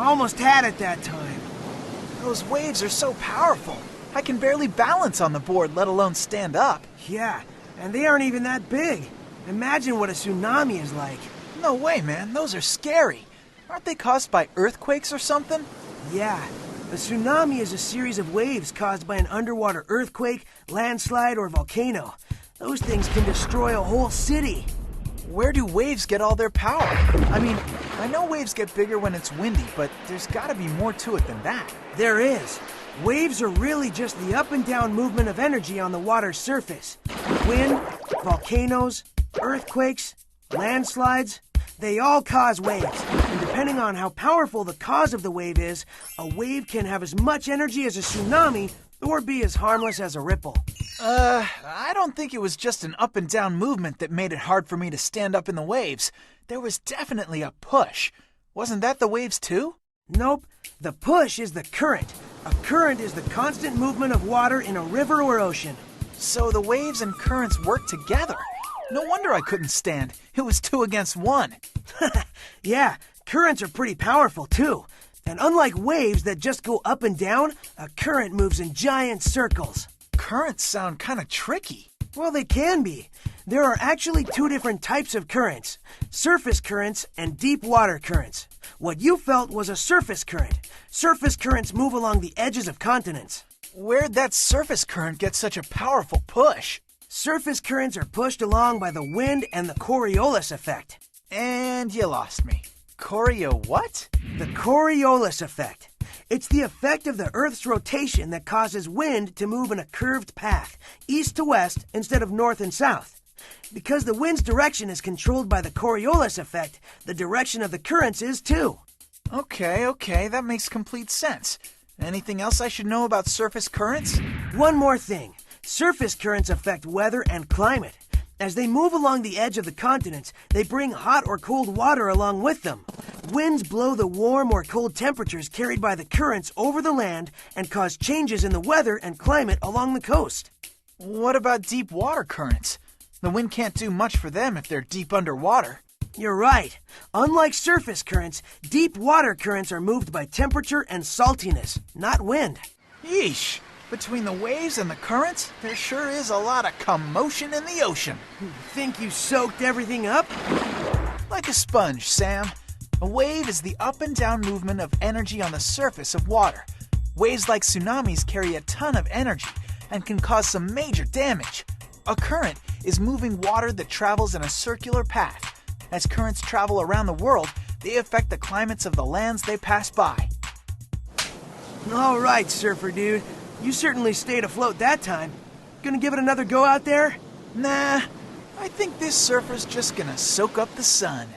Almost had it that time. Those waves are so powerful. I can barely balance on the board, let alone stand up. Yeah, and they aren't even that big. Imagine what a tsunami is like. No way, man. Those are scary. Aren't they caused by earthquakes or something? Yeah. A tsunami is a series of waves caused by an underwater earthquake, landslide, or volcano. Those things can destroy a whole city. Where do waves get all their power? I mean, I know waves get bigger when it's windy, but there's gotta be more to it than that. There is. Waves are really just the up and down movement of energy on the water's surface. Wind, volcanoes, earthquakes, landslides, they all cause waves. And depending on how powerful the cause of the wave is, a wave can have as much energy as a tsunami or be as harmless as a ripple. I don't think it was just an up and down movement that made it hard for me to stand up in the waves. There was definitely a push. Wasn't that the waves too? Nope. The push is the current. A current is the constant movement of water in a river or ocean. So the waves and currents work together. No wonder I couldn't stand. It was 2 against 1. Yeah, currents are pretty powerful too. And unlike waves that just go up and down, a current moves in giant circles. Currents sound kind of tricky. Well, they can be. There are actually 2 different types of currents: surface currents and deep water currents. What you felt was a surface current. Surface currents move along the edges of continents. Where'd that surface current get such a powerful push? Surface currents are pushed along by the wind and the Coriolis effect. And you lost me. Choreo what? The Coriolis effect. It's the effect of the Earth's rotation that causes wind to move in a curved path, east to west instead of north and south. Because the wind's direction is controlled by the Coriolis effect, the direction of the currents is too. Okay, that makes complete sense. Anything else I should know about surface currents? One more thing. Surface currents affect weather and climate. As they move along the edge of the continents, they bring hot or cold water along with them. Winds blow the warm or cold temperatures carried by the currents over the land and cause changes in the weather and climate along the coast. What about deep water currents? The wind can't do much for them if they're deep underwater. You're right. Unlike surface currents, deep water currents are moved by temperature and saltiness, not wind. Yeesh. Between the waves and the currents, there sure is a lot of commotion in the ocean. Think you soaked everything up? Like a sponge, Sam. A wave is the up and down movement of energy on the surface of water. Waves like tsunamis carry a ton of energy and can cause some major damage. A current is moving water that travels in a circular path. As currents travel around the world, they affect the climates of the lands they pass by. All right, surfer dude. You certainly stayed afloat that time. Gonna give it another go out there? Nah, I think this surfer's just gonna soak up the sun.